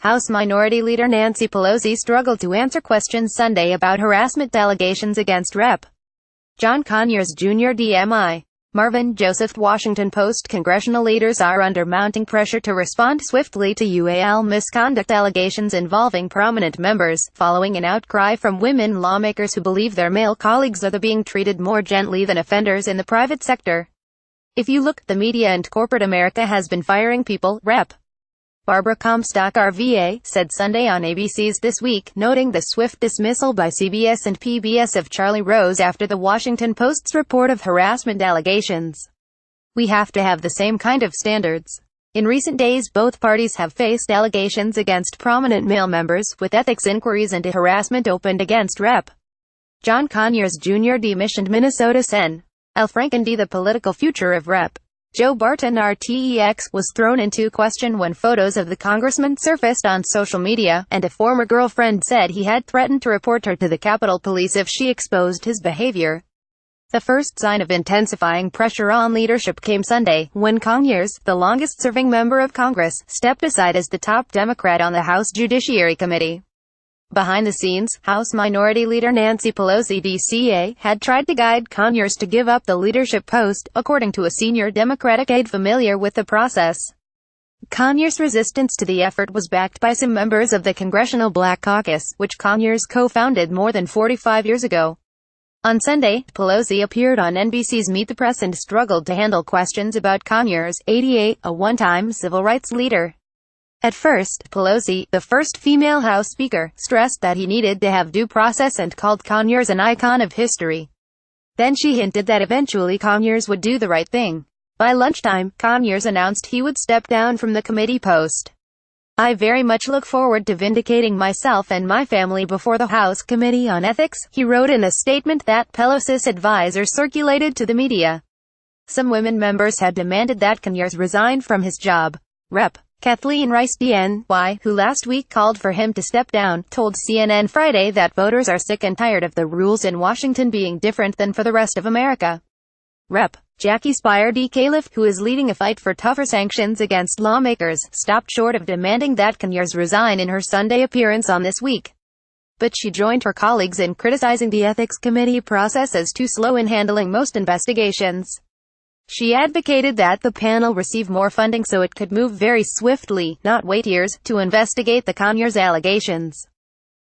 House Minority Leader Nancy Pelosi struggled to answer questions Sunday about harassment allegations against Rep. John Conyers Jr. DMI. Marvin, Joseph. Washington Post. Congressional leaders are under mounting pressure to respond swiftly to UAL misconduct allegations involving prominent members, following an outcry from women lawmakers who believe their male colleagues are being treated more gently than offenders in the private sector. If you look, the media and corporate America has been firing people, Rep. Barbara Comstock RVA, said Sunday on ABC's This Week, noting the swift dismissal by CBS and PBS of Charlie Rose after the Washington Post's report of harassment allegations. We have to have the same kind of standards. In recent days, both parties have faced allegations against prominent male members, with ethics inquiries into harassment opened against Rep. John Conyers Jr. demissioned Minnesota Sen. Al Franken. The political future of Rep. Joe Barton RTEX was thrown into question when photos of the congressman surfaced on social media, and a former girlfriend said he had threatened to report her to the Capitol Police if she exposed his behavior. The first sign of intensifying pressure on leadership came Sunday, when Conyers, the longest-serving member of Congress, stepped aside as the top Democrat on the House Judiciary Committee. Behind the scenes, House Minority Leader Nancy Pelosi DCA had tried to guide Conyers to give up the leadership post, according to a senior Democratic aide familiar with the process. Conyers' resistance to the effort was backed by some members of the Congressional Black Caucus, which Conyers co-founded more than 45 years ago. On Sunday, Pelosi appeared on NBC's Meet the Press and struggled to handle questions about Conyers, 88, a one-time civil rights leader. At first, Pelosi, the first female House Speaker, stressed that he needed to have due process and called Conyers an icon of history. Then she hinted that eventually Conyers would do the right thing. By lunchtime, Conyers announced he would step down from the committee post. "I very much look forward to vindicating myself and my family before the House Committee on Ethics," he wrote in a statement that Pelosi's advisors circulated to the media. Some women members had demanded that Conyers resign from his job. Rep. Kathleen Rice DNY, who last week called for him to step down, told CNN Friday that voters are sick and tired of the rules in Washington being different than for the rest of America. Rep. Jackie Speier D. Califf, who is leading a fight for tougher sanctions against lawmakers, stopped short of demanding that Conyers resign in her Sunday appearance on This Week. But she joined her colleagues in criticizing the Ethics Committee process as too slow in handling most investigations. She advocated that the panel receive more funding so it could move very swiftly, not wait years, to investigate the Conyers allegations.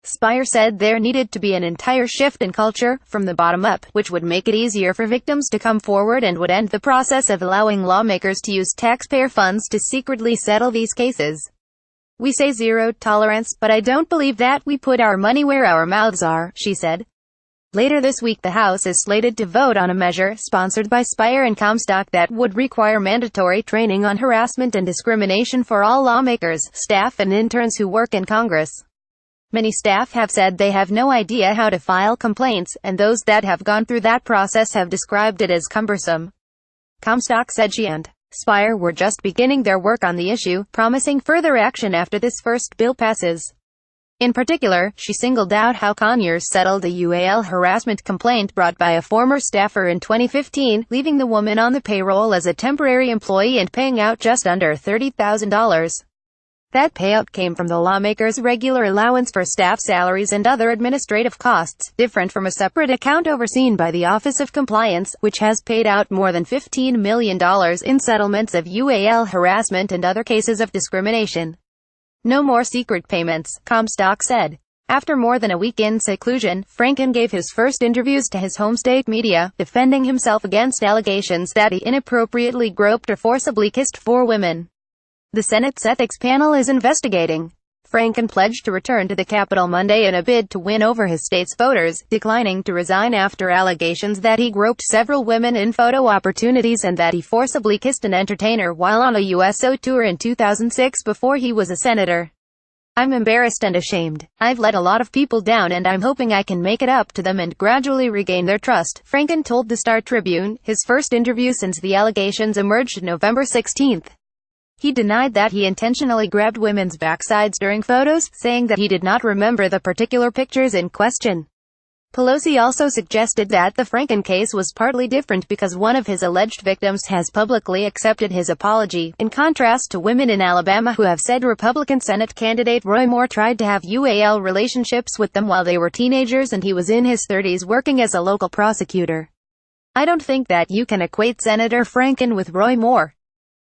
Speier said there needed to be an entire shift in culture, from the bottom up, which would make it easier for victims to come forward and would end the process of allowing lawmakers to use taxpayer funds to secretly settle these cases. "We say zero tolerance, but I don't believe that we put our money where our mouths are," she said. Later this week the House is slated to vote on a measure, sponsored by Speier and Comstock, that would require mandatory training on harassment and discrimination for all lawmakers, staff and interns who work in Congress. Many staff have said they have no idea how to file complaints, and those that have gone through that process have described it as cumbersome. Comstock said she and Speier were just beginning their work on the issue, promising further action after this first bill passes. In particular, she singled out how Conyers settled a UAL harassment complaint brought by a former staffer in 2015, leaving the woman on the payroll as a temporary employee and paying out just under $30,000. That payout came from the lawmaker's regular allowance for staff salaries and other administrative costs, different from a separate account overseen by the Office of Compliance, which has paid out more than $15 million in settlements of UAL harassment and other cases of discrimination. "No more secret payments," Comstock said. After more than a week in seclusion, Franken gave his first interviews to his home state media, defending himself against allegations that he inappropriately groped or forcibly kissed 4 women. The Senate's ethics panel is investigating. Franken pledged to return to the Capitol Monday in a bid to win over his state's voters, declining to resign after allegations that he groped several women in photo opportunities and that he forcibly kissed an entertainer while on a USO tour in 2006 before he was a senator. "I'm embarrassed and ashamed. I've let a lot of people down and I'm hoping I can make it up to them and gradually regain their trust," Franken told the Star-Tribune, his first interview since the allegations emerged November 16. He denied that he intentionally grabbed women's backsides during photos, saying that he did not remember the particular pictures in question. Pelosi also suggested that the Franken case was partly different because one of his alleged victims has publicly accepted his apology, in contrast to women in Alabama who have said Republican Senate candidate Roy Moore tried to have UAL relationships with them while they were teenagers and he was in his 30s working as a local prosecutor. I don't think that you can equate Senator Franken with Roy Moore.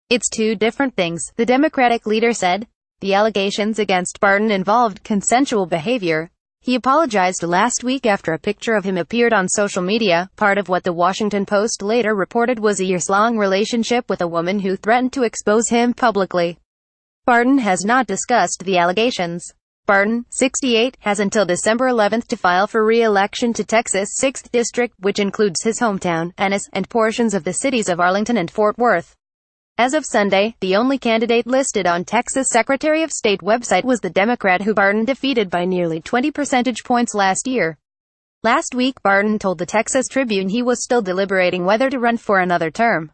It's two different things, the Democratic leader said. The allegations against Barton involved consensual behavior. He apologized last week after a picture of him appeared on social media. Part of what the Washington Post later reported was a years-long relationship with a woman who threatened to expose him publicly. Barton has not discussed the allegations. Barton, 68, has until December 11 to file for re-election to Texas' 6th District, which includes his hometown, Ennis, and portions of the cities of Arlington and Fort Worth. As of Sunday, the only candidate listed on Texas Secretary of State website was the Democrat who Barton defeated by nearly 20 percentage points last year. Last week Barton told the Texas Tribune he was still deliberating whether to run for another term.